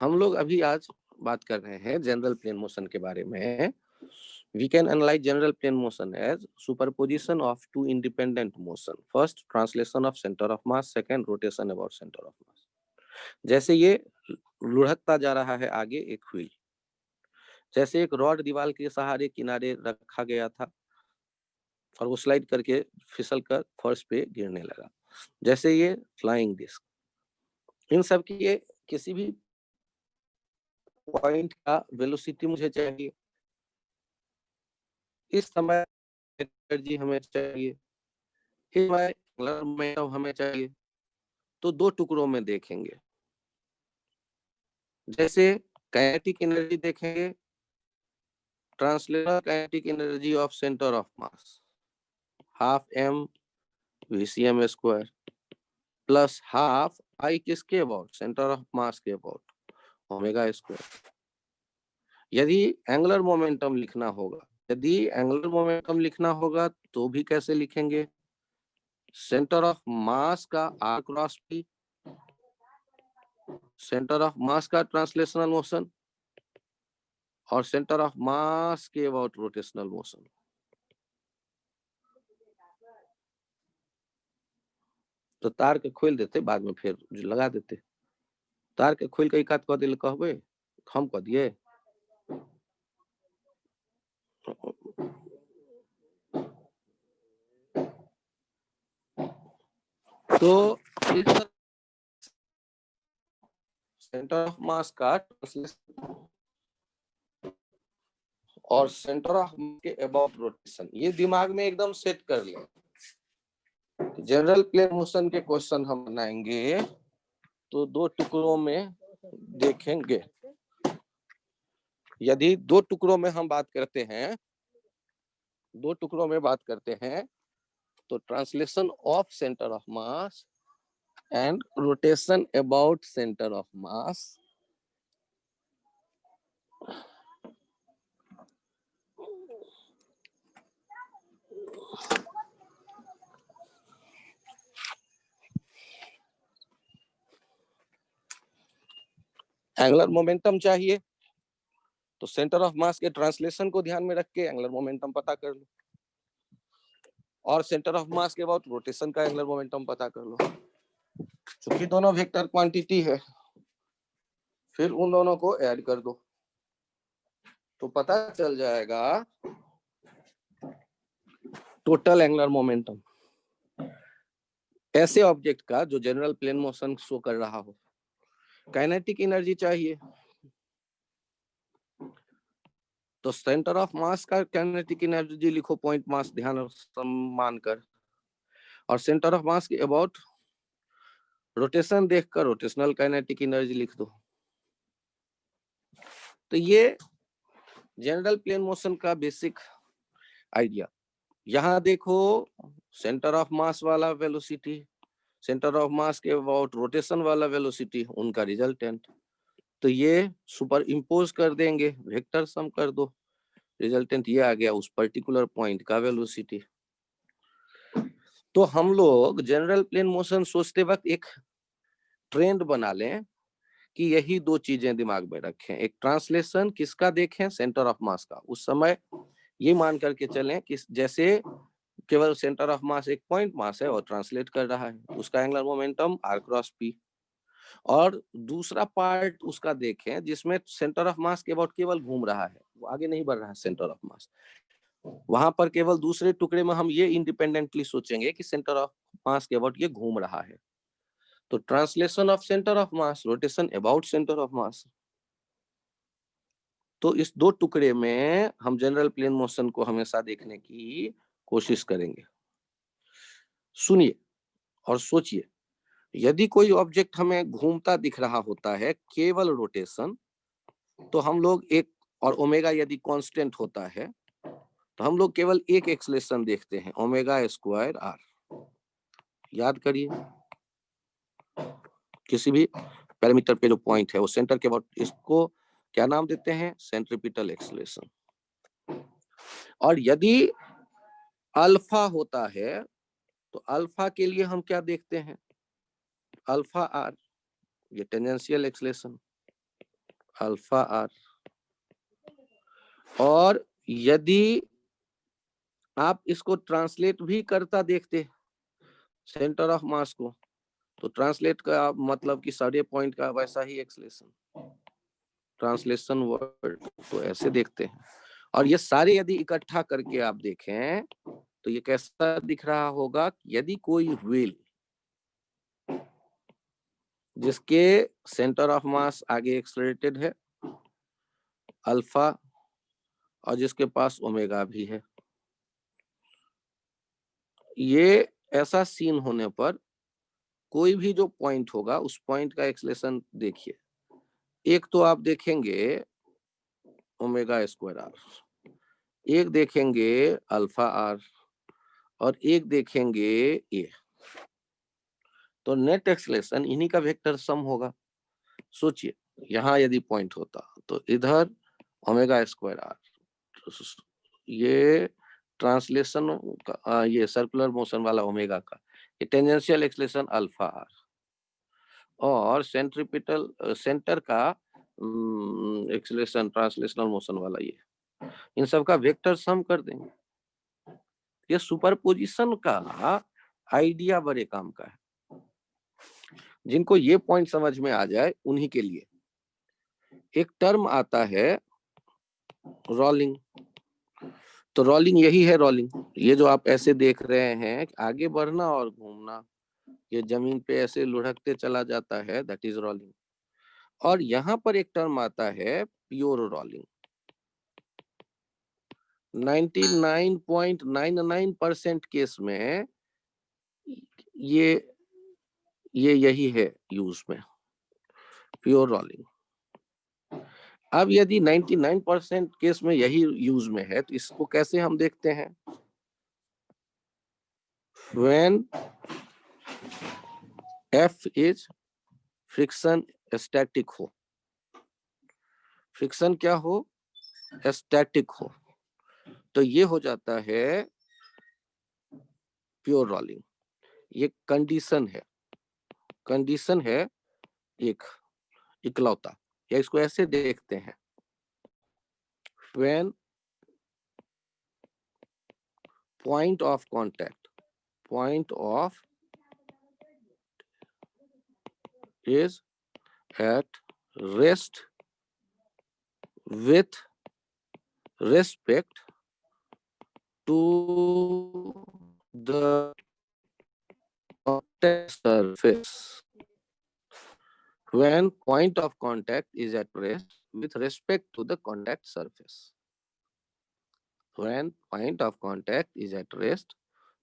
हम लोग अभी आज बात कर रहे हैं जनरल प्लेन मोशन के बारे में। We can analyze general plane motion as superposition of two independent motion. First, translation of center of mass. Second, rotation about center of mass. जैसे ये लुढ़कता जा रहा है आगे एक व्हील, जैसे एक रॉड दीवार के सहारे किनारे रखा गया था और वो स्लाइड करके फिसल कर फर्श पे गिरने लगा। जैसे ये फ्लाइंग डिस्क, इन सब की ये किसी भी पॉइंट का वेलोसिटी मुझे चाहिए, इस समय एनर्जी हमें चाहिए, इस समय मोमेंटम हमें चाहिए। तो दो टुकड़ों में देखेंगे, जैसे काइनेटिक एनर्जी देखेंगे, translational kinetic energy of centre of mass half m VCM square plus half I किसके अबाउट, सेंटर ऑफ मास के अबाउट, ओमेगा स्क्वायर। यदि एंगुलर मोमेंटम लिखना होगा, तो भी कैसे लिखेंगे, सेंटर ऑफ मास का r cross p, centre of मास का ट्रांसलेशनल मोशन और सेंटर ऑफ मास के अबाउट रोटेशनल मोशन। तो तार के खोल देते, बाद में फिर लगा देते। तार के खोल के एक हाथ कह दिल कहबे, हम कह दिए। तो सेंटर ऑफ मास का ट्रांसलेशन और सेंटर ऑफ के अबाउट रोटेशन, ये दिमाग में एकदम सेट कर ले। जनरल प्लेन मोशन के क्वेश्चन हम बनाएंगे तो दो टुकड़ों में देखेंगे। यदि दो टुकड़ों में हम बात करते हैं, तो translation of centre of mass and rotation about centre of mass angular momentum चाहिए तो सेंटर ऑफ मास के ट्रांसलेशन को ध्यान में रख के एंगुलर मोमेंटम पता कर लो, और सेंटर ऑफ मास के अबाउट रोटेशन का एंगुलर मोमेंटम पता कर लो। चूंकि दोनों वेक्टर क्वांटिटी है, फिर उन दोनों को ऐड कर दो तो पता चल जाएगा टोटल एंगुलर मोमेंटम ऐसे ऑब्जेक्ट का जो जनरल प्लेन मोशन शो कर रहा हो। काइनेटिक एनर्जी चाहिए तो सेंटर ऑफ मास का काइनेटिक एनर्जी लिखो, पॉइंट मास ध्यान मानकर, और सेंटर ऑफ मास के अबाउट रोटेशन देखकर रोटेशनल काइनेटिक एनर्जी लिख दो। तो ये जनरल प्लेन मोशन का बेसिक आइडिया। यहाँ देखो सेंटर ऑफ मास वाला वेलोसिटी, सेंटर ऑफ मास के अबाउट रोटेशन वाला वेलोसिटी, उनका रिजल्टेंट। तो ये सुपर इम्पोज कर देंगे, वेक्टर सम कर दो, रिजल्टेंट ये आ गया उस पर्टिकुलर पॉइंट का वेलोसिटी। तो हम लोग जनरल प्लेन मोशन सोचते वक्त एक ट्रेंड बना लें कि यही दो चीजें दिमाग में रखें। एक ट्रांसलेशन किसका देखें, सेंटर ऑफ मास का। उस समय ये मान करके चलें कि जैसे केवल सेंटर ऑफ मास एक पॉइंट मास है और ट्रांसलेट कर रहा है, उसका angular momentum r cross p। और दूसरा पार्ट उसका देखें जिसमें सेंटर ऑफ मास के अबाउट केवल घूम रहा है, वो आगे नहीं बढ़ रहा है सेंटर ऑफ मास। वहां पर केवल दूसरे टुकड़े में हम ये इंडिपेंडेंटली सोचेंगे कि सेंटर ऑफ मास के अबाउट ये घूम रहा है। तो translation of centre of mass, rotation about centre of मास। तो इस दो टुकड़े में हम जनरल प्लेन मोशन को हमेशा देखने की कोशिश करेंगे। सुनिए और सोचिए, यदि कोई ऑब्जेक्ट हमें घूमता दिख रहा होता है केवल रोटेशन, तो हम लोग एक, और ओमेगा यदि कांस्टेंट होता है तो हम लोग केवल एक एक्सलेशन देखते हैं, ओमेगा स्क्वायर r। याद करिए, किसी भी पैरामीटर पे जो पॉइंट है वो सेंटर के अबाउट, इसको क्या नाम देते हैं, सेंट्रीपिटल एक्सलेशन। और यदि अल्फा होता है तो अल्फा के लिए हम क्या देखते हैं, अल्फा r, ये टेंजेंशियल एक्सलेशन। Alpha are. और यदि आप इसको ट्रांसलेट भी करता देखते सेंटर ऑफ मास को, तो ट्रांसलेट का मतलब कि सारे पॉइंट का वैसा ही एक्सलेशन, ट्रांसलेशन वर्ड तो ऐसे देखते हैं। और ये सारे यदि इकट्ठा करके आप देखें तो ये कैसा दिख रहा होगा, यदि कोई व्हील जिसके सेंटर ऑफ मास आगे एक्सलरेटेड है अल्फा और जिसके पास ओमेगा भी है, ये ऐसा सीन होने पर कोई भी जो पॉइंट होगा उस पॉइंट का एक्सलेशन देखिए। एक तो आप देखेंगे ओमेगा स्क्वायर आर, एक देखेंगे अल्फा आर और एक देखेंगे ए। तो नेट एक्सलेशन इन्हीं का वेक्टर सम होगा। सोचिए यहां यदि पॉइंट होता तो इधर ओमेगा स्क्वायर आर, ये ट्रांसलेशन का, ये सर्कुलर मोशन वाला ओमेगा का, ये टेंजेंशियल एक्सलेशन अल्फा आर, और सेंट्रीपिटल सेंटर का एक्सलेशन ट्रांसलेशनल मोशन वाला ये, इन सब का वेक्टर सम कर देंगे। ये सुपरपोजिशन का आइडिया बड़े काम का है। जिनको ये पॉइंट समझ में आ जाए उन्हीं के लिए। एक टर्म आता है रोलिंग, तो रोलिंग यही है रोलिंग, ये जो आप ऐसे देख रहे हैं आगे बढ़ना और घूमना, ये जमीन पे ऐसे लुढ़कते चला जाता है, दैट इज रोलिंग। और यहाँ पर एक टर्म आता है प्योर रोलिंग। 99.99% केस में ये यही है यूज में, प्योर रोलिंग। अब यदि 99% केस में यही यूज में है तो इसको कैसे हम देखते हैं, when F is friction static हो, फ्रिक्शन क्या हो, स्टैटिक हो, तो ये हो जाता है प्योर रोलिंग। ये कंडीशन है एक इकलौता, या इसको ऐसे देखते हैं, when point of contact is at rest with respect to the contact surface. When point of contact is at rest with respect to the contact surface. When point of contact is at rest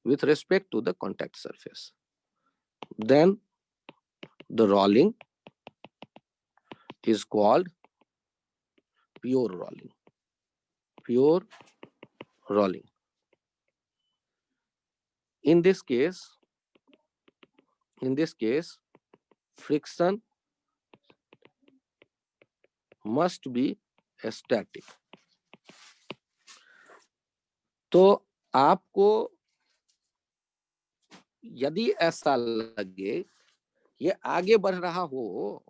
with respect to the contact surface, then the rolling is called pure rolling. Pure rolling. In this case, friction must be static. तो आपको यदि ऐसा लगे ये आगे बढ़ रहा हो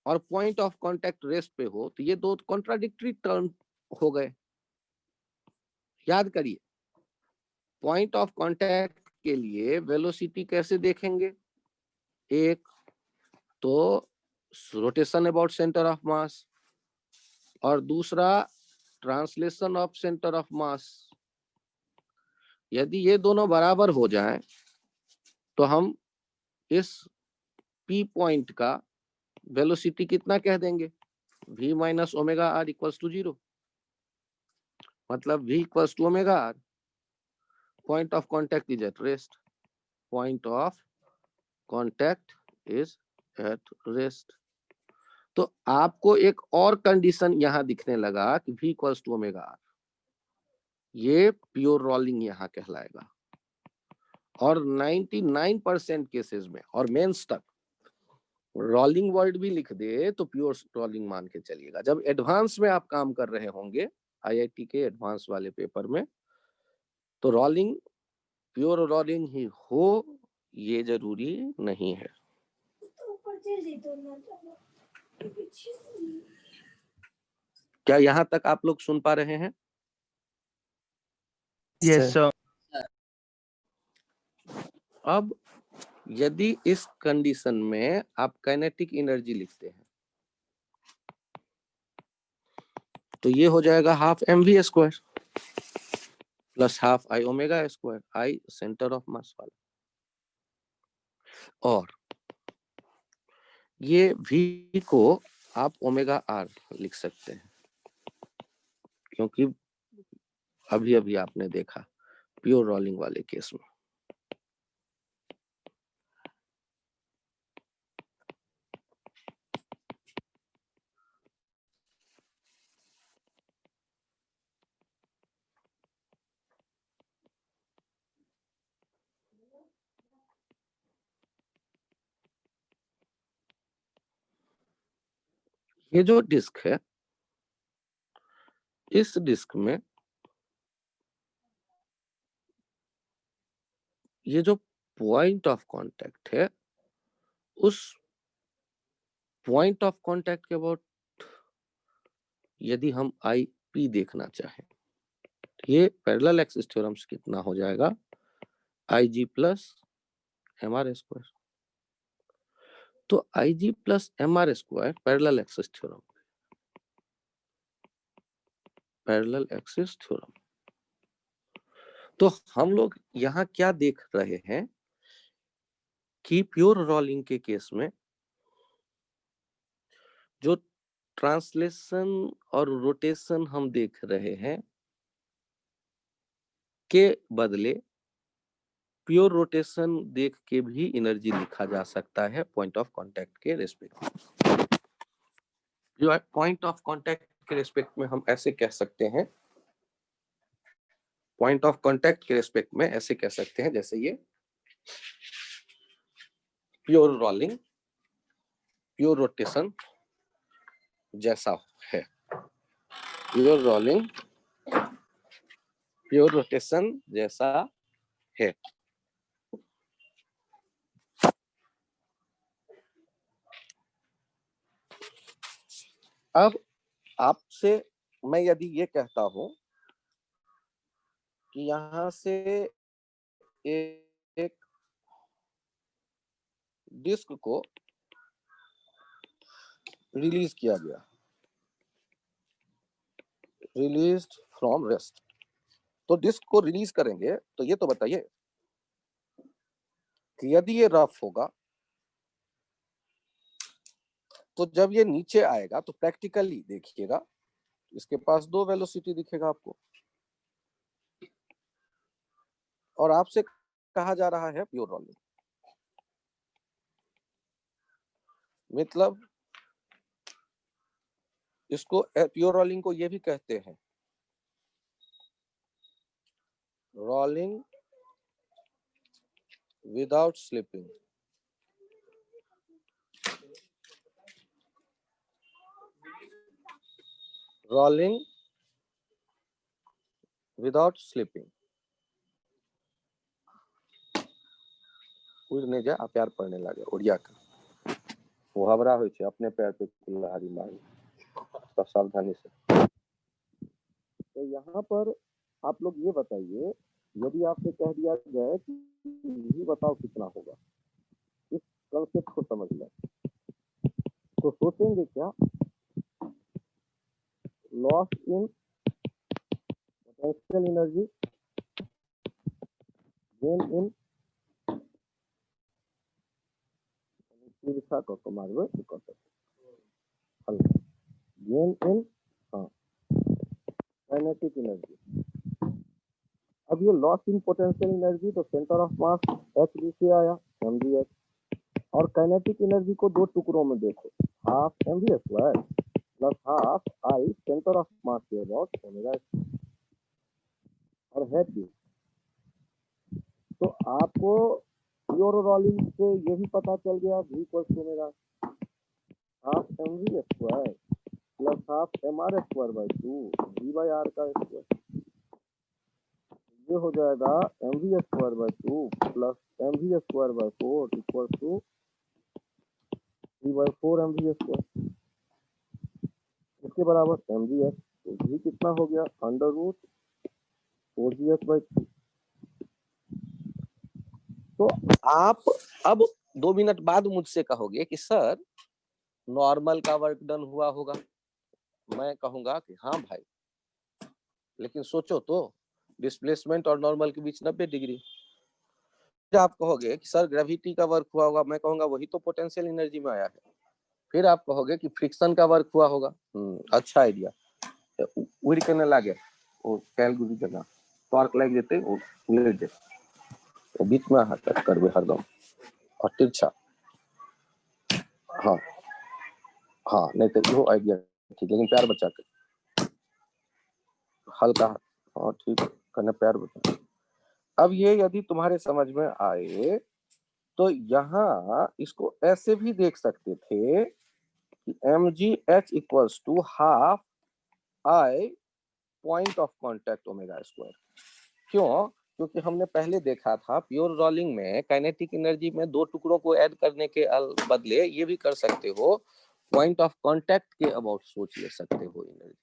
और पॉइंट ऑफ कांटेक्ट रेस्ट पे हो, तो ये दो कॉन्ट्राडिक्टरी टर्म हो गए। याद करिए, पॉइंट ऑफ कांटेक्ट के लिए वेलोसिटी कैसे देखेंगे, एक तो रोटेशन अबाउट सेंटर ऑफ मास और दूसरा ट्रांसलेशन ऑफ सेंटर ऑफ मास। यदि ये दोनों बराबर हो जाएं तो हम इस P पॉइंट का वेलोसिटी कितना कह देंगे, v minus omega r equals to 0, मतलब v equals to omega r. Point of contact is at rest, point of contact is at rest. तो आपको एक और कंडीशन यहां दिखने लगा कि v equals to omega r, ये प्योर रोलिंग यहां कहलाएगा। और 99% केसेस में और मेंस तक रोलिंग वर्ड भी लिख दे तो प्योर रोलिंग मान के चलिएगा। जब एडवांस में आप काम कर रहे होंगे आईआईटी के एडवांस वाले पेपर में, तो रोलिंग प्योर रोलिंग ही हो ये जरूरी नहीं है। क्या यहाँ तक आप लोग सुन पा रहे हैं? Yes, sir. अब यदि इस कंडीशन में आप काइनेटिक एनर्जी लिखते हैं तो ये हो जाएगा half mv square plus half I omega square, I centre of मास वाला, और ये v को आप ओमेगा आर लिख सकते हैं, क्योंकि अभी अभी आपने देखा प्योर रोलिंग वाले केस में। ये जो डिस्क है, इस डिस्क में ये जो पॉइंट ऑफ कांटेक्ट है, उस पॉइंट ऑफ कांटेक्ट के अबाउट यदि हम आई पी देखना चाहें, ये पैरेलल एक्सिस थ्योरम से कितना हो जाएगा, I G plus M R square. तो I G plus M R square parallel axis theorem, parallel axis theorem. तो हम लोग यहाँ क्या देख रहे हैं कि प्योर रोलिंग के केस में जो ट्रांसलेशन और रोटेशन हम देख रहे हैं के बदले प्योर रोटेशन देख के भी एनर्जी लिखा जा सकता है पॉइंट ऑफ कांटेक्ट के रेस्पेक्ट। जो पॉइंट ऑफ कांटेक्ट के रेस्पेक्ट में हम ऐसे कह सकते हैं, पॉइंट ऑफ कांटेक्ट के रेस्पेक्ट में ऐसे कह सकते हैं जैसे ये प्योर रोलिंग प्योर रोटेशन जैसा है, प्योर रोलिंग प्योर रोटेशन जैसा है। अब आपसे मैं यदि ये कहता हूं कि यहां से एक डिस्क को रिलीज किया गया, रिलीज्ड फ्रॉम रेस्ट, तो डिस्क को रिलीज करेंगे तो ये तो बताइए कि यदि ये रफ होगा तो जब ये नीचे आएगा तो प्रैक्टिकली देखिएगा इसके पास दो वेलोसिटी दिखेगा आपको, और आपसे कहा जा रहा है प्योर रोलिंग। मतलब इसको प्योर रोलिंग को ये भी कहते हैं rolling without slipping. Rolling without slipping. उड़ने जा प्यार पड़ने लगे उड़िया का वो हबरा हो अपने पैर पे कुल्हाड़ी मारी, तो सावधानी से। तो यहाँ पर आप लोग ये बताइए, यदि आपसे कह दिया जाए कि यही बताओ कितना होगा, इस कंसेप्ट को समझ लें तो सोचेंगे क्या, loss in potential energy, gain in gain in kinetic energy. अब ये लॉस इन पोटेंशियल एनर्जी तो centre of mass h b से आया mgh, और काइनेटिक एनर्जी को दो टुकड़ों में देखो, half mv square plus half I centre of mass के अबाउट ओमेगा, और है भी। तो आपको प्योर रोलिंग से ये भी पता चल गया v equal to omega half mv square plus half mr square by 2 v by r का स्क्वायर, ये हो जाएगा mv square by 2 plus mv square by 4 equal to 3/4 mv square. इसके किसके बराबर mgh, तो v कितना हो गया अंडर रूट 4gh/3। तो आप अब 2 मिनट बाद मुझसे कहोगे कि सर नॉर्मल का वर्क डन हुआ होगा, मैं कहूंगा कि हाँ भाई, लेकिन सोचो तो डिस्प्लेसमेंट और नॉर्मल के बीच 90 डिग्री। आप कहोगे कि सर ग्रेविटी का वर्क हुआ होगा, मैं कहूंगा वही तो पोटेंशियल एनर्जी में आया है। फिर आप कहोगे कि फ्रिक्शन का वर्क हुआ होगा, अच्छा आइडिया, उड़ करने लगे वो कैलकुलेट करना टॉर्क लग जेते वो उलट दे, तो बीच में हाथ करबे हरदम और तिरछा। हाँ हाँ, नहीं तो वो आइडिया ठीक, लेकिन प्यार बचा के हल्का, हाँ ठीक करना प्यार बचा। अब ये यदि तुम्हारे समझ में आए तो यहाँ इसको ऐसे भी देख सकते थे कि mgh equals to half I point of contact omega square. क्यों? क्योंकि हमने पहले देखा था प्योर रोलिंग में काइनेटिक एनर्जी में 2 टुकड़ों को ऐड करने के बदले ये भी कर सकते हो, पॉइंट ऑफ कांटेक्ट के अबाउट सोच ले सकते हो एनर्जी,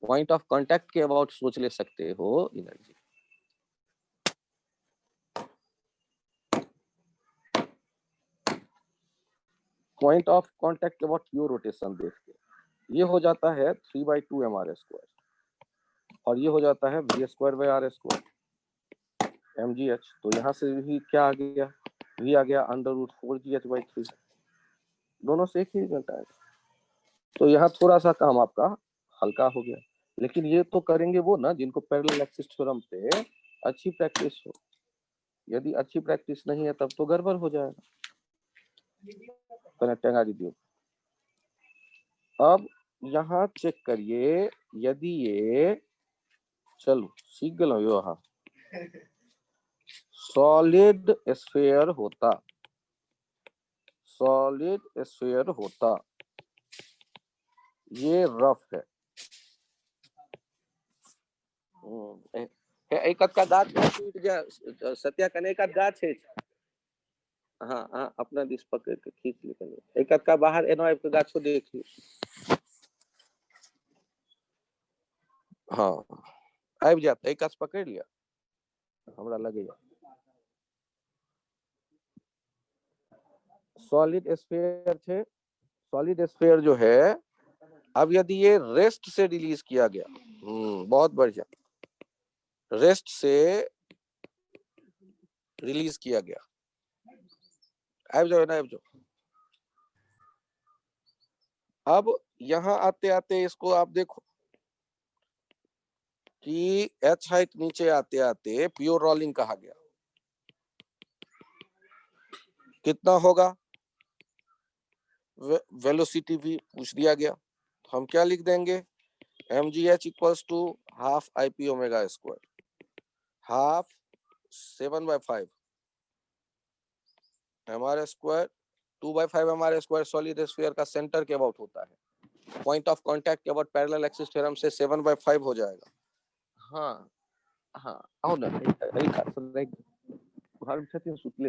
पॉइंट ऑफ कांटेक्ट के अबाउट सोच ले सकते हो एनर्जी। पॉइंट ऑफ कांटेक्ट के अबाउट प्योर रोटेशन देख के ये हो जाता है 3/2 mr², और ये हो जाता है v²/r², mgh। तो यहाँ से भी क्या आ गया, v आ गया अंडर रूट 4gh/3, दोनों से एक ही रिजल्ट आएगा। तो यहाँ थोड़ा सा काम आपका हल्का हो गया, लेकिन ये तो करेंगे वो ना जिनको पैरेलल एक्सिस थ्योरम पे अच्छी प्रैक्टिस हो। यदि अच्छी प्रैक्टिस नहीं है तब तो गड़बड़ हो जाएगा। टेंगा दीजिए। अब यहाँ चेक करिए, यदि ये चलो सीख गलो यो, हाँ सॉलिड स्फीयर होता, सॉलिड स्फीयर होता, ये रफ है, एक का गाछ टूट जा सत्या कने का गाछ है। हाँ हाँ, अपना दिस पकड़ के खींच ले, एक का बाहर एनो के गाछ को देख ली। हाँ आबि जात, एक पकड़ लिया, हमरा लगेगा सॉलिड स्फीयर थे। सॉलिड स्फीयर जो है, अब यदि ये रेस्ट से रिलीज किया गया, बहुत बढ़िया, रेस्ट से रिलीज किया गया, आबि जाओ ना, आबि जाओ। अब यहाँ आते आते इसको आप देखो कि एच हाइट नीचे आते आते प्योर रोलिंग कहा गया, कितना होगा वेलोसिटी भी पूछ दिया गया, हम क्या लिख देंगे mgh equals to half IP omega square, half 7/5 mr², 2/5 mr² solid sphere का सेंटर के अबाउट होता है, पॉइंट ऑफ कांटेक्ट के अबाउट पैरेलल एक्सिस थ्योरम से 7/5 हो जाएगा। हाँ हाँ, आओ ना, घर छथिन सुतले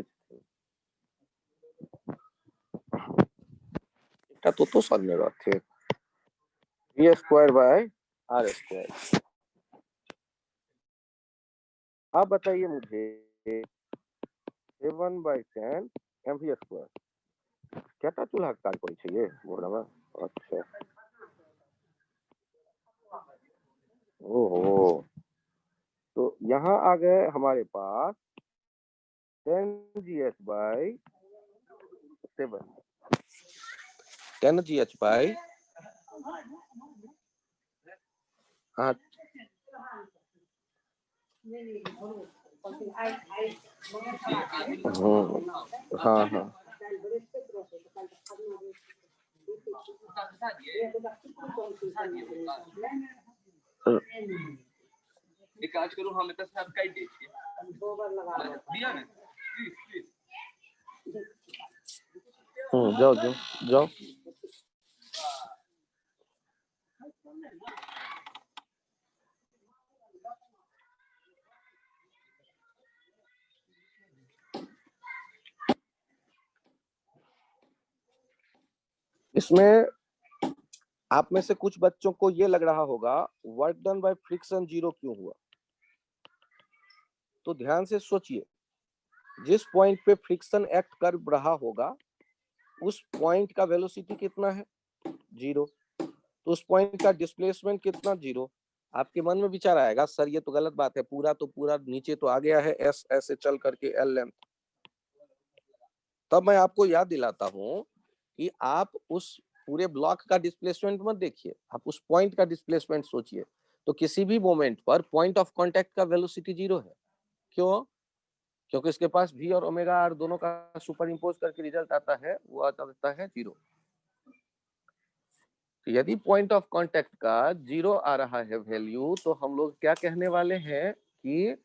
এটা तो सामने रखे v²/r²। आप बताइए मुझे 7/10 mv², क्या चूल्हा काज करे छै ये बोरा में? अच्छा, ओहो, तो यहाँ आ गए हमारे पास 10gh/7, 10gh/, हाँ हाँ हाँ, एक काज करू, हम एतऽ साथ काटि दै छियै, दिया ने जाओ जाओ जाओ। इसमें आप में से कुछ बच्चों को ये लग रहा होगा वर्क डन बाय फ्रिक्शन 0 क्यों हुआ? तो ध्यान से सोचिए, जिस पॉइंट पे फ्रिक्शन एक्ट कर रहा होगा उस पॉइंट का वेलोसिटी कितना है? 0। तो उस पॉइंट का डिस्प्लेसमेंट कितना? 0। आपके मन में विचार आएगा सर ये तो गलत बात है, पूरा तो पूरा नीचे तो आ गया है एस ऐसे चल करके एल लेंथ। तब मैं आपको याद दिलाता हूं कि आप उस पूरे ब्लॉक का डिस्प्लेसमेंट मत देखिए, आप उस पॉइंट का डिस्प्लेसमेंट सोचिए। तो किसी भी मोमेंट पर पॉइंट ऑफ कांटेक्ट का वेलोसिटी 0 है। क्यों? क्योंकि इसके पास v और ओमेगा आर दोनों का सुपर इम्पोज करके रिजल्ट आता है, वो आता है 0। तो यदि पॉइंट ऑफ कांटेक्ट का 0 आ रहा है वैल्यू, तो हम लोग क्या कहने वाले हैं कि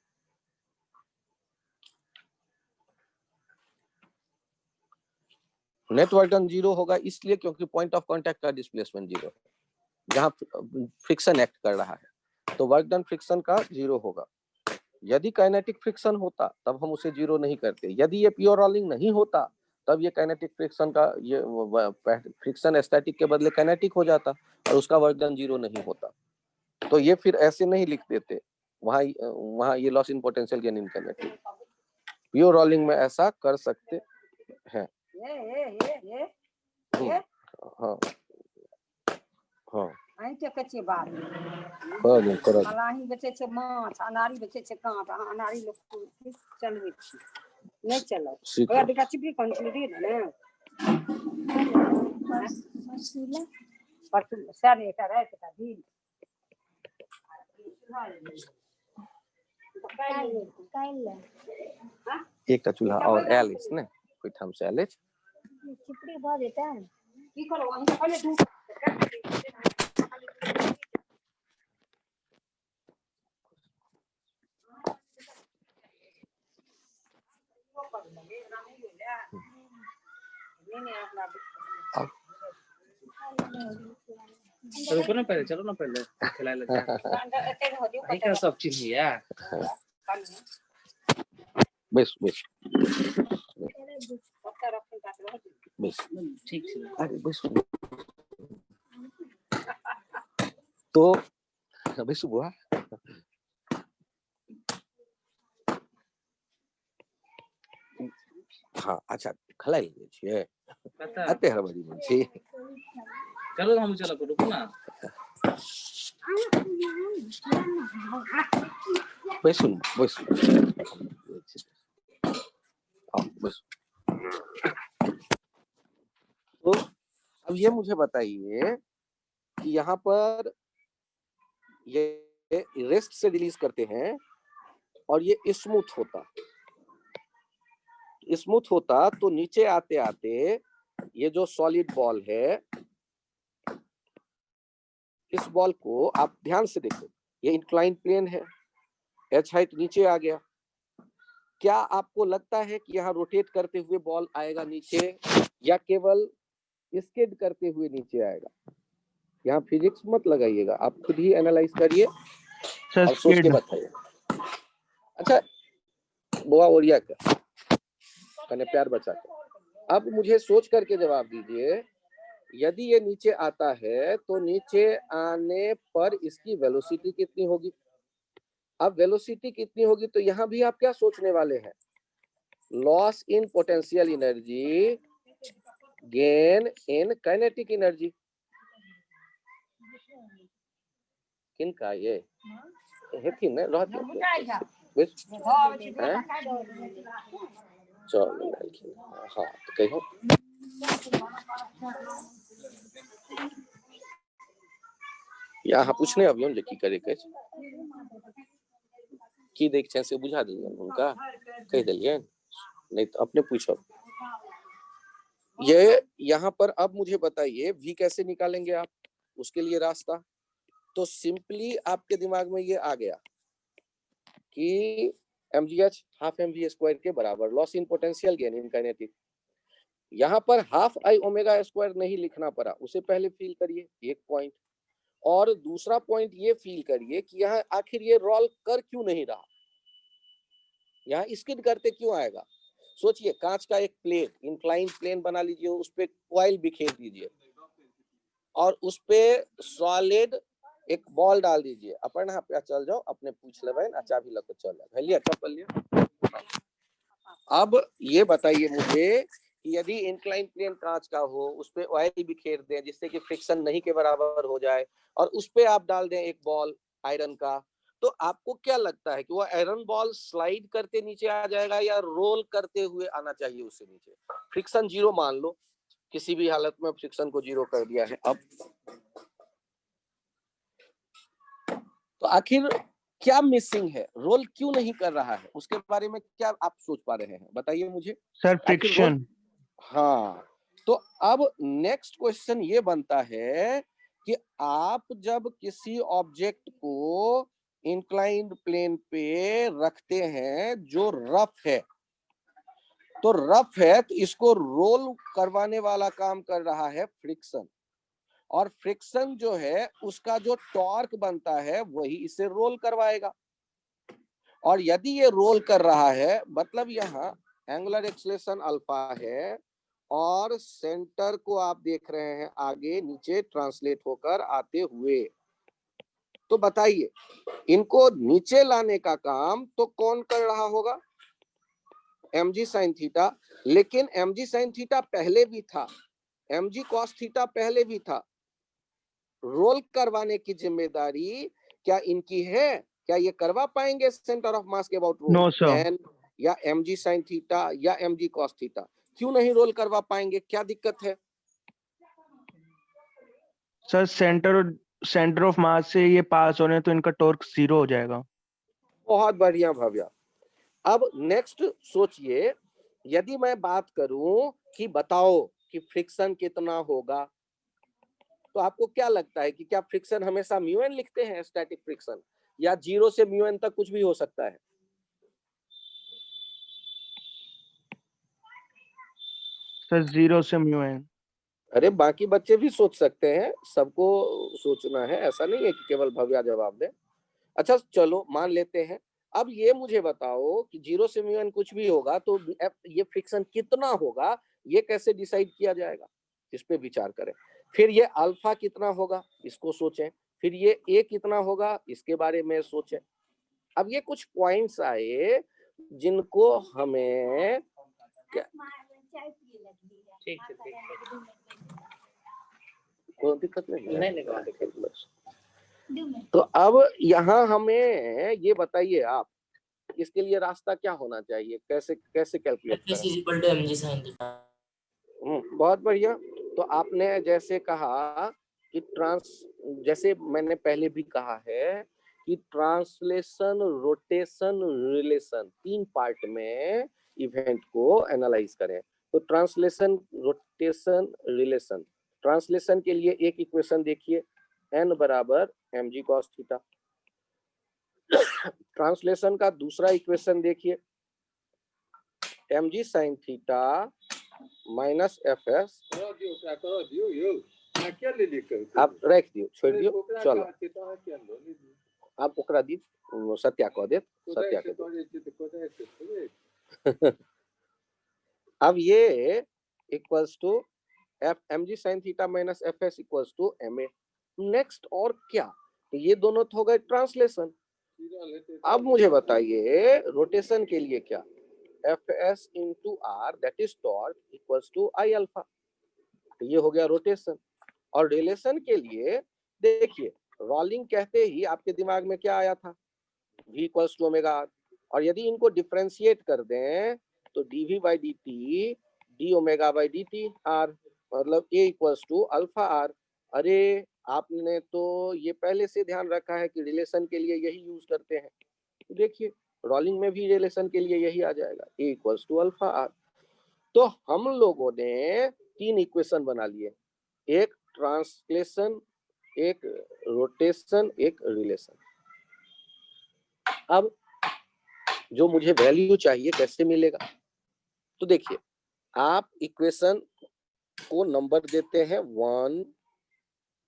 नेट वर्क डन 0 होगा, इसलिए क्योंकि पॉइंट ऑफ कांटेक्ट का डिस्प्लेसमेंट 0 है जहां फ्रिक्शन एक्ट कर रहा है। तो वर्क डन फ्रिक्शन का 0 होगा। यदि काइनेटिक फ्रिक्शन होता तब हम उसे 0 नहीं करते। यदि ये प्योर रोलिंग नहीं होता तब ये काइनेटिक फ्रिक्शन का ये फ्रिक्शन स्टैटिक के बदले काइनेटिक हो जाता और उसका वर्क डन 0 नहीं होता। तो ये फिर ऐसे नहीं लिख देते, वहां ये loss in potential gain in kinetic. Pure rolling में ऐसा कर सकते हैं। हाँ हाँ आइते कच्चे बात कर अलाही बेचे छे माछ, अनारी बेचे छे कांट, अनारी लोग चलबे छी नहीं चलो बड़ा दिखा चिपी कंट्री दे ने पर सारे का रात का दिन एक चूल्हा और एलिस ने कोई ठाम से एलिस चिपड़ी भा देता है की करो वहीं पहले तू रुको ना पहले, चलो ना पहले खिला लेते हैं। क्या सब चीज है बस बस बस ठीक है। अरे बस तो बस बुआ हाँ अच्छा खलाई लीजिए छिए अते हमारी मुझे चलो हम चलो को रुको ना बस बस बस। तो अब ये मुझे बताइए कि यहाँ पर ये रेस्ट से रिलीज करते हैं और ये स्मूथ होता तो नीचे आते आते ये जो सॉलिड बॉल है, इस बॉल को आप ध्यान से देखो, ये इंक्लाइन प्लेन है, एच हाइट नीचे आ गया। क्या आपको लगता है कि यहाँ रोटेट करते हुए बॉल आएगा नीचे या केवल स्किड करते हुए नीचे आएगा? यहाँ फिजिक्स मत लगाइएगा, आप खुद ही एनालाइज करिए और सोच के बताइए। अच्छा बुआ ओरिया क्या कने प्यार बचा के अब मुझे सोच करके जवाब दीजिए, यदि ये नीचे आता है तो नीचे आने पर इसकी वेलोसिटी कितनी होगी? अब वेलोसिटी कितनी होगी तो यहाँ भी आप क्या सोचने वाले हैं? Loss in potential energy gain in kinetic energy. किनका ये हेथी ने रहती है चलो हाँ तो कहो यहाँ पूछने अभी हम की करे के की देख छे से बुझा दिए उनका कह दिलिए नहीं तो अपने पूछो। ये यहाँ पर अब मुझे बताइए v कैसे निकालेंगे आप, उसके लिए रास्ता तो सिंपली आपके दिमाग में ये आ गया कि mgh हाफ mv स्क्वायर के बराबर loss in potential gain in kinetic. यहाँ पर हाफ आई ओमेगा स्क्वायर नहीं लिखना पड़ा, उसे पहले फील करिए एक पॉइंट, और दूसरा पॉइंट ये फील करिए कि यहाँ आखिर ये रोल कर क्यों नहीं रहा, यहाँ स्किड करते क्यों आएगा। सोचिए कांच का एक प्लेन इंक्लाइन प्लेन बना लीजिए, उस पे कॉइल बिखेर दीजिए, और उस पे सॉलिड एक बॉल डाल दीजिए। अपन यहाँ पे चल जाओ, अपने पूछ लेबै ना, चाबी लेकर चल जाओ। लिया चप्पल लिया। अब ये बताइए मुझे कि यदि इंक्लाइन प्लेन कांच का हो, उस पे ऑयल बिखेर दें जिससे कि फ्रिक्शन नहीं के बराबर हो जाए, और उस पे आप डाल दें एक बॉल आयरन का, तो आपको क्या लगता है कि वो आयरन बॉल स्लाइड करते नीचे आ जाएगा या रोल करते हुए आना चाहिए उससे नीचे? फ्रिक्शन जीरो मान लो, किसी भी हालत में फ्रिक्शन को जीरो कर दिया है। अब तो आखिर क्या मिसिंग है, रोल क्यों नहीं कर रहा है, उसके बारे में क्या आप सोच पा रहे हैं, बताइए मुझे। सर आखिर फ्रिक्शन। हाँ, तो अब नेक्स्ट क्वेश्चन ये बनता है कि आप जब किसी ऑब्जेक्ट को इंक्लाइंड प्लेन पे रखते हैं जो रफ है, तो रफ है तो इसको रोल करवाने वाला काम कर रहा है फ्रिक्शन, और फ्रिक्शन जो है उसका जो टॉर्क बनता है वही इसे रोल करवाएगा। और यदि ये रोल कर रहा है, मतलब यहाँ एंगुलर एक्सेलरेशन अल्फा है और सेंटर को आप देख रहे हैं आगे नीचे ट्रांसलेट होकर आते हुए, तो बताइए इनको नीचे लाने का काम तो कौन कर रहा होगा? mg sin theta. लेकिन mg sin थीटा पहले भी था, mg cos थीटा पहले भी था। रोल करवाने की जिम्मेदारी क्या इनकी है? क्या ये करवा पाएंगे सेंटर ऑफ मास के about roll? No sir. N या mg sin थीटा या mg cos थीटा क्यों नहीं रोल करवा पाएंगे? क्या दिक्कत है? सर सेंटर ऑफ मास से ये पास होने तो इनका टॉर्क जीरो हो जाएगा। बहुत बढ़िया भव्या। अब नेक्स्ट सोचिए, यदि मैं बात करूं कि बताओ कि फ्रिक्शन कितना होगा, तो आपको क्या लगता है कि क्या फ्रिक्शन हमेशा म्यू एन लिखते हैं स्टैटिक फ्रिक्शन, या जीरो से म्यू एन तक कुछ भी हो सकता है? सर जीरो से म्यू एन। अरे बाकी बच्चे भी सोच सकते हैं, सबको सोचना है, ऐसा नहीं है कि केवल भव्या जवाब दे। अच्छा चलो मान लेते हैं। अब ये मुझे बताओ कि जीरो से म्यू एन कुछ भी होगा तो ये फ्रिक्शन कितना होगा, ये कैसे डिसाइड किया जाएगा? इस पे विचार करें। फिर ये अल्फा कितना होगा, इसको सोचें। फिर ये ए कितना होगा, इसके बारे में सोचें। अब ये कुछ पॉइंट्स आए जिनको हमें ठीक है, ठीक है। कोई दिक्कत नहीं है। नहीं, कोई दिक्कत बस। तो अब यहाँ हमें ये बताइए आप, इसके लिए रास्ता क्या होना चाहिए, कैसे कैसे कैलकुलेट करें? बहुत बढ़िया। तो आपने जैसे कहा कि जैसे मैंने पहले भी कहा है कि ट्रांसलेशन, रोटेशन, रिलेशन, 3 पार्ट में इवेंट को एनालाइज करें। तो ट्रांसलेशन, रोटेशन, रिलेशन। ट्रांसलेशन के लिए एक इक्वेशन देखिए, n बराबर mg cos थीटा। ट्रांसलेशन का दूसरा इक्वेशन देखिए, mg sin theta minus F S. आप रख दियो, छोड़ दियो, चलो आप ओकरा दी सत्या कह दे, सत्या के दो। अब ये equals to f mg sin theta minus F S equals to ma। Next और क्या? तो ये दोनों तो हो गए ट्रांसलेशन। अब मुझे बताइए रोटेशन के लिए क्या? F S into r that is torque equals to I alpha. तो ये हो गया रोटेशन। और रिलेशन के लिए देखिए, रोलिंग कहते ही आपके दिमाग में क्या आया था? v equals to omega r. और यदि इनको डिफरेंशिएट कर दें तो dv by dt d omega by dt r, मतलब a equals to alpha r. अरे आपने तो ये पहले से ध्यान रखा है कि रिलेशन के लिए यही यूज करते हैं। तो देखिए रोलिंग में भी रिलेशन के लिए यही आ जाएगा, a equals to alpha r. तो हम लोगों ने 3 इक्वेशन बना लिए, एक ट्रांसलेशन, एक रोटेशन, एक रिलेशन। अब जो मुझे वैल्यू चाहिए कैसे मिलेगा? तो देखिए, आप इक्वेशन को नंबर देते हैं 1,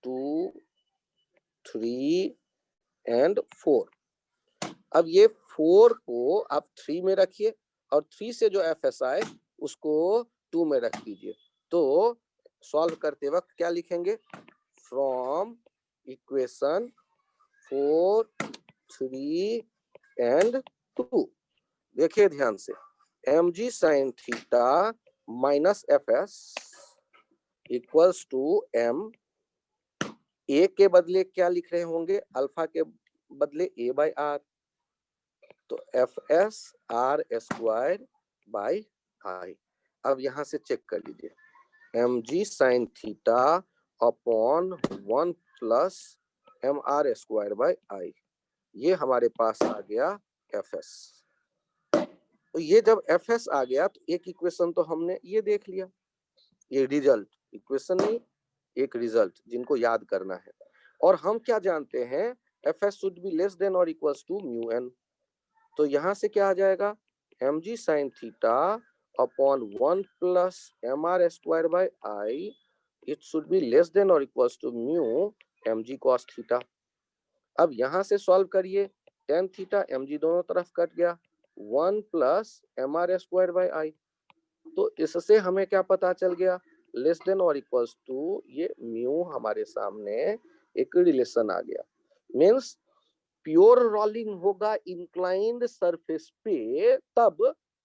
2, 3 एंड 4। अब ये 4 को आप 3 में रखिए और 3 से जो एफ एस आए उसको 2 में रख दीजिए। तो सॉल्व करते वक्त क्या लिखेंगे? From equation 4, 3 and 2। देखिए ध्यान से, mg sin theta minus F S equals to m, a के बदले क्या लिख रहे होंगे, अल्फा के बदले a बाई आर, तो F S R square by I. अब यहां से चेक कर लीजिए, mg sin theta upon 1 plus M R square by I, ये हमारे पास आ गया एफ एस। तो ये जब एफ एस आ गया तो एक इक्वेशन तो हमने ये देख लिया, ये रिजल्ट, इक्वेशन नहीं एक रिजल्ट जिनको याद करना है। और हम क्या जानते हैं, F S should be less than और इक्वल्स टू म्यू एन। तो यहां से क्या आ जाएगा, mg sin theta upon 1 plus M R square by I, it should be less than और equals to mu mg cos theta. अब यहां से सॉल्व करिए, tan थीटा mg दोनों तरफ कट गया, 1 plus M R square by I. तो इससे हमें क्या पता चल गया, लेस देन और इक्वल्स टू, ये म्यू हमारे सामने एक रिलेशन आ गया। मीन्स प्योर रोलिंग होगा इंक्लाइंड सरफेस पे तब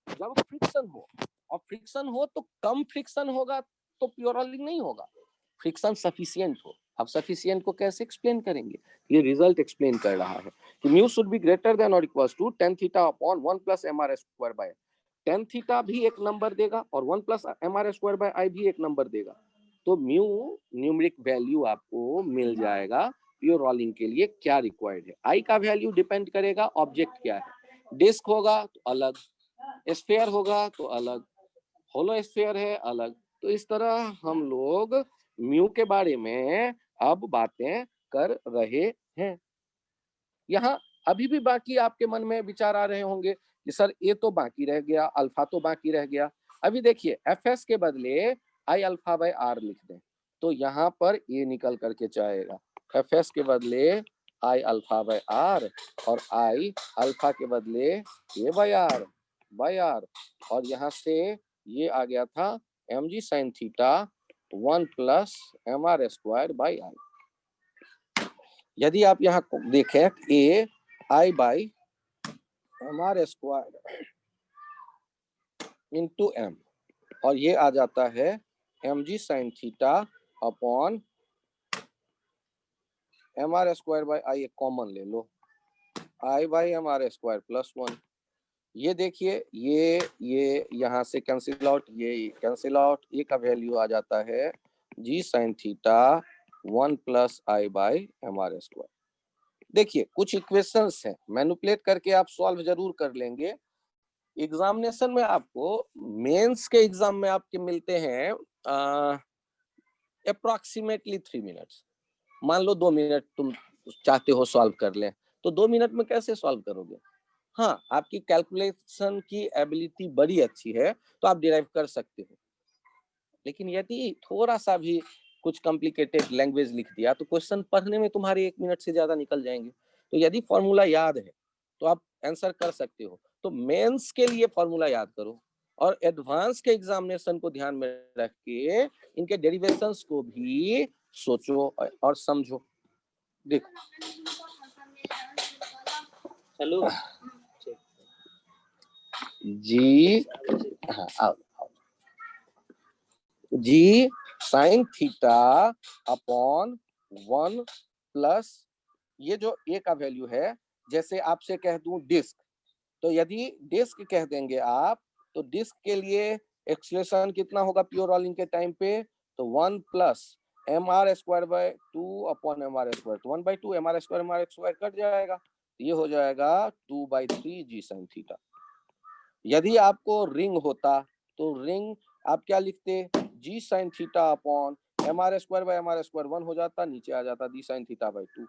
जब फ्रिक्शन हो, और फ्रिक्शन हो तो कम फ्रिक्शन होगा तो प्योर रोलिंग नहीं होगा, फ्रिक्शन सफिशिएंट हो। अब सफिशिएंट को कैसे एक्सप्लेन करेंगे, ये रिजल्ट एक्सप्लेन कर रहा है कि mu should be greater than और equals to tan theta upon 1 plus M R square by, tan theta भी एक नंबर देगा और 1 plus M R square by I भी एक नंबर देगा। तो म्यू न्यूमेरिक वैल्यू आपको मिल जाएगा प्योर रोलिंग के लिए क्या रिक्वायर्ड है। आई का वैल्यू डिपेंड करेगा ऑब्जेक्ट क्या है, डिस्क होगा तो अलग, स्फीयर होगा तो अलग, होलो स्फीयर है अलग। तो इस तरह हम लोग म्यू के बारे में अब बातें कर रहे हैं। यहाँ अभी भी बाकी आपके मन में विचार आ रहे होंगे कि सर ए तो बाकी रह गया, अल्फा तो बाकी रह गया। अभी देखिए एफ एस के बदले आई अल्फा बाई आर लिख दें तो यहाँ पर ए निकल करके जाएगा, एफ एस के बदले आई अल्फा बाई आर और आई अल्फा के बदले ए बाई आर, और यहाँ से ये आ गया था M G sine theta 1 plus M R square by I. यदि आप यहाँ देखें A I by M R square into M, और ये आ जाता है M G sine theta upon M R square by I, एक कॉमन ले लो, I by M R square plus 1। ये देखिए ये यहाँ से कैंसिल आउट, ये कैंसिल आउट, ए का वैल्यू आ जाता है जी sine theta 1 plus I by M R square. देखिए कुछ इक्वेशंस हैं, मैनिपुलेट करके आप सॉल्व जरूर कर लेंगे। एग्जामिनेशन में आपको, मेंस के एग्जाम में आपके मिलते हैं अप्रोक्सीमेटली 3 मिनट्स। मान लो 2 मिनट तुम चाहते हो सॉल्व कर लें, तो 2 मिनट में कैसे सॉल्व करोगे। हाँ, आपकी कैलकुलेशन की एबिलिटी बड़ी अच्छी है तो आप डिराइव कर सकते हो, लेकिन यदि थोड़ा सा भी कुछ कॉम्प्लिकेटेड लैंग्वेज लिख दिया तो क्वेश्चन पढ़ने में तुम्हारे 1 मिनट से ज्यादा निकल जाएंगे। तो यदि फॉर्मूला याद है तो आप आंसर कर सकते हो। तो मेंस के लिए फॉर्मूला याद करो और एडवांस के एग्जामिनेशन को ध्यान में रख के इनके डेरिवेशंस को भी सोचो और समझो। देखो चलो जी, हाँ आओ, जी साइन थीटा अपॉन 1 प्लस, ये जो ए का वैल्यू है, जैसे आपसे कह दूं डिस्क, तो यदि डिस्क कह देंगे आप तो डिस्क के लिए एक्सलेशन कितना होगा प्योर रोलिंग के टाइम पे, तो 1 plus M R square by 2 upon M R square, तो 1 by 2 M R square cut जाएगा, ये हो जाएगा 2/3 जी साइन थीटा। यदि आपको रिंग होता तो रिंग आप क्या लिखते, G sine theta upon M R square by M R square 1 हो जाता, नीचे आ जाता डी साइन थीटा बाई 2।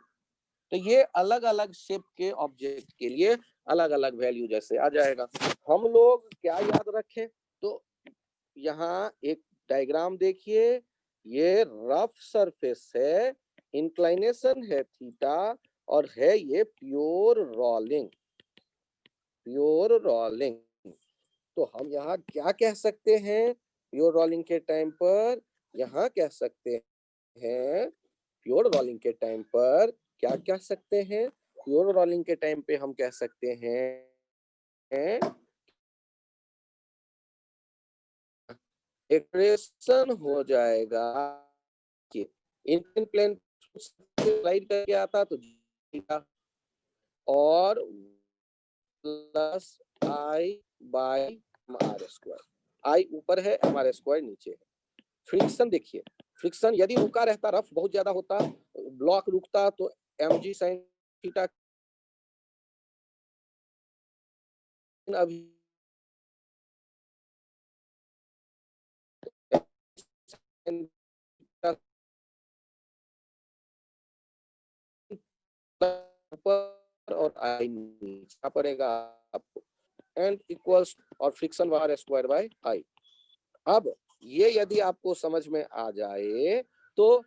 तो ये अलग अलग शेप के ऑब्जेक्ट के लिए अलग अलग वैल्यू जैसे आ जाएगा। हम लोग क्या याद रखें, तो यहाँ एक डायग्राम देखिए, ये रफ सरफेस है, इंक्लाइनेशन है थीटा और है ये प्योर रोलिंग, प्योर रोलिंग। तो हम यहाँ क्या कह सकते हैं प्योर रोलिंग के टाइम पर, यहाँ कह सकते हैं प्योर रोलिंग के टाइम पर क्या कह सकते हैं? प्योर रोलिंग के टाइम पे हम कह सकते हैं इक्वेशन हो जाएगा कि इंक्लिन प्लेन स्लाइड करके आता तो जीटा और plus I by R square, I ऊपर है, एम आर स्क्वायर नीचे है। फ्रिक्शन देखिए, फ्रिक्शन यदि रुका रहता, रफ बहुत ज्यादा होता, ब्लॉक रुकता तो एम जी साइन थीटा अभी ऊपर और आई नीचे पड़ेगा आपको, एंड इक्वल्स और friction bar square by I. अब ये यदि आपको समझ में आ जाए तो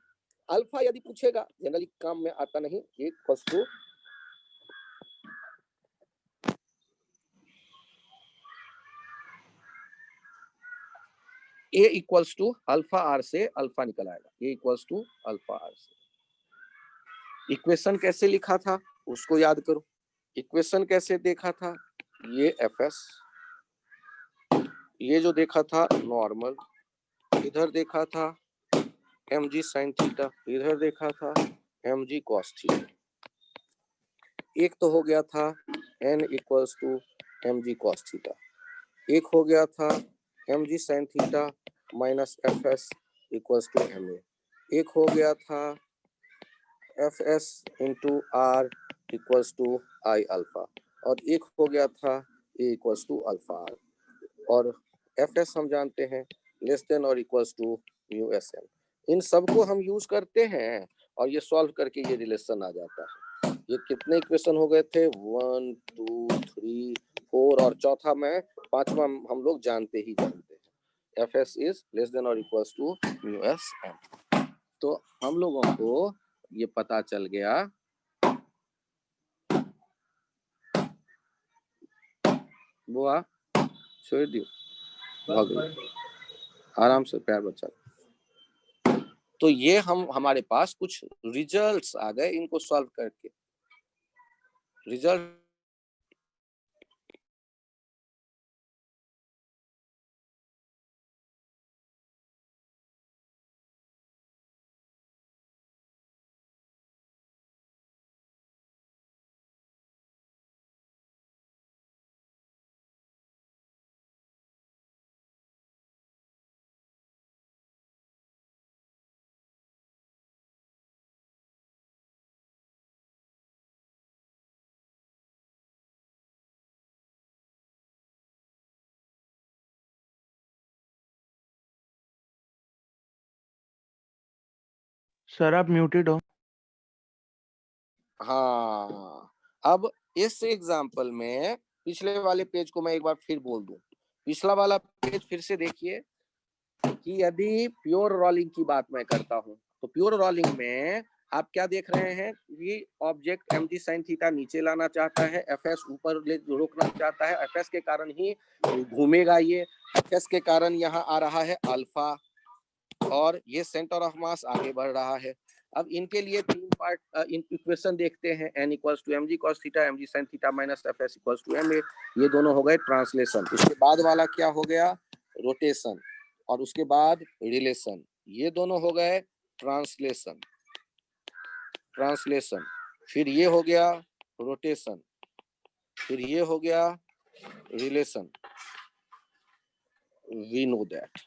अल्फा यदि पूछेगा, जनरली काम में आता नहीं, ये equals to A equals to alpha R से अल्फा निकल आएगा, A equals to alpha R से। इक्वेशन कैसे लिखा था उसको याद करो, इक्वेशन कैसे देखा था, ये एफ एस, ये जो देखा था नॉर्मल, इधर देखा था एम जी साइन थीटा, इधर देखा था एम जी कॉस थीटा। एक तो हो गया था N equals to M G cos theta, एक हो गया था M G sine theta minus F S equals to M A, एक हो गया था F S into R equals to I alpha, और एक हो गया था A equals to alpha are, और एफ एस हम जानते हैं लेस देन और equals to mu S N. इन सबको हम यूज करते हैं और ये सॉल्व करके ये रिलेशन आ जाता है। ये कितने इक्वेशन हो गए थे, 1 2 3 4, और चौथा में पांचवा हम लोग जानते ही जानते हैं, F S is less than और equals to mu S N. तो हम लोगों को ये पता चल गया, बुआ छोड़ दियो, आराम से प्यार बच्चा। तो ये हमारे पास कुछ रिजल्ट्स आ गए, इनको सॉल्व करके रिजल्ट सर आप म्यूटेड हो। हाँ, अब इस एग्जाम्पल में पिछले वाले पेज को मैं एक बार फिर बोल दूं, पिछला वाला पेज फिर से देखिए कि यदि प्योर रोलिंग की बात मैं करता हूं तो प्योर रोलिंग में आप क्या देख रहे हैं कि object M G sine theta नीचे लाना चाहता है, एफ एस ऊपर रोकना चाहता है, एफ एस के कारण ही घूमेगा, ये एफ एस के कारण यहाँ आ रहा है अल्फा, और ये सेंटर ऑफ मास आगे बढ़ रहा है। अब इनके लिए तीन पार्ट इक्वेशन देखते हैं, n equals to M G cos theta, M G sine theta minus F S equals to M A, ये दोनों हो गए ट्रांसलेशन। इसके बाद वाला क्या हो गया, रोटेशन, और उसके बाद रिलेशन, ये दोनों हो गए ट्रांसलेशन, ट्रांसलेशन, फिर ये हो गया रोटेशन, फिर ये हो गया रिलेशन, वी नो दैट,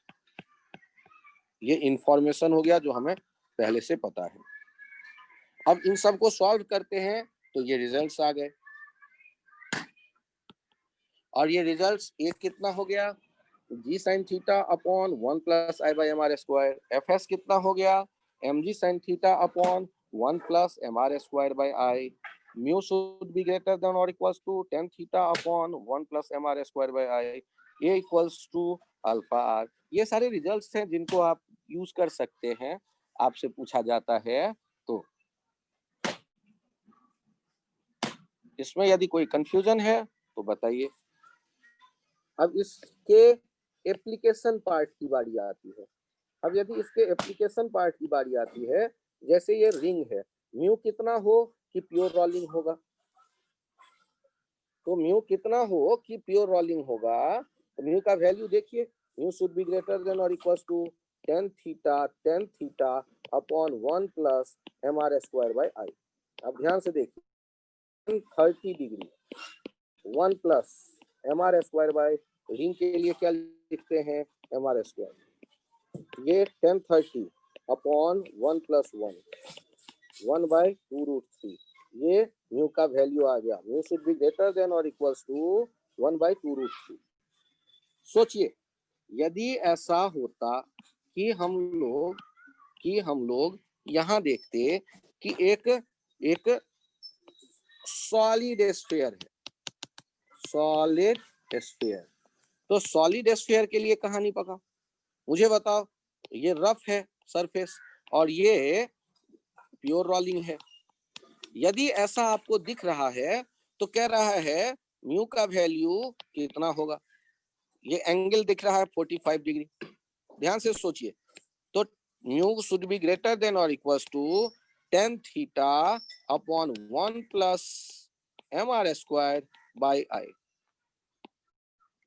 ये इंफॉर्मेशन हो गया जो हमें पहले से पता है। अब इन सब को सॉल्व करते हैं तो ये रिजल्ट्स आ गए, और ये रिजल्ट्स एक कितना हो गया, G sine theta upon 1 plus I by M R square, F S कितना हो गया, M G sine theta upon 1 plus M R square by I, mu should be greater than और equals to tan theta upon 1 plus M R square by I, A equals to alpha R. ये सारे results हैं जिनको आप use कर सकते हैं, आपसे पूछा जाता है तो। इसमें यदि कोई कंफ्यूजन है तो बताइए। अब इसके एप्लीकेशन पार्ट की बारी आती है। अब यदि इसके एप्लीकेशन पार्ट की बारी आती है जैसे ये रिंग है, म्यू कितना हो कि प्योर रोलिंग होगा, तो म्यू कितना हो कि प्योर रोलिंग होगा, तो म्यू का वैल्यू देखिए, mu should be greater than और equal to tan theta upon 1 plus mr square by I. अब ध्यान से देखिए 30 degree 1 plus mr square by, ring के लिए क्या लिखते हैं mr स्क्वायर, ये tan 30 अपॉन 1 प्लस 1 बाय 2√3, ये म्यू का वैल्यू आ गया, mu should be greater than और इक्वल्स टू 1 बाय 2√3। सोचिए यदि ऐसा होता कि हम लोग यहाँ देखते कि एक सॉलिड स्फीयर है, सॉलिड स्फीयर, तो सॉलिड स्फीयर के लिए कहानी पका, मुझे बताओ, ये रफ है सरफेस और ये प्योर रोलिंग है। यदि ऐसा आपको दिख रहा है तो कह रहा है म्यू का वैल्यू कितना होगा, ये एंगल दिख रहा है 45 डिग्री, ध्यान से सोचिए, तो mu should be greater than और equals to tan theta upon 1 plus mr square by I.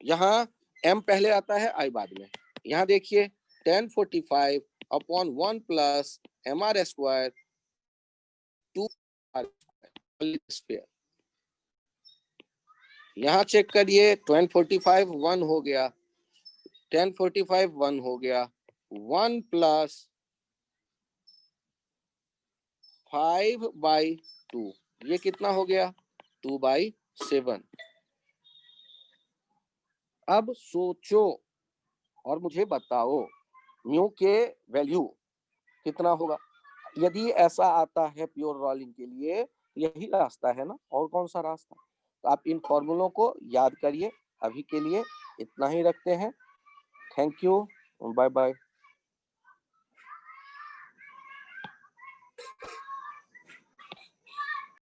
यहाँ m पहले आता है आई बाद में, यहाँ देखिए tan 45 upon 1 plus mr square 2 square, यहाँ चेक करिए 1045 1 हो गया, 1045 1 हो गया, 1 प्लस 5/2, ये कितना हो गया 2/7। अब सोचो और मुझे बताओ म्यू के वैल्यू कितना होगा, यदि ऐसा आता है प्योर रोलिंग के लिए, यही रास्ता है ना, और कौन सा रास्ता। तो आप इन फॉर्मूलों को याद करिए, अभी के लिए इतना ही रखते हैं, थैंक यू, बाय बाय।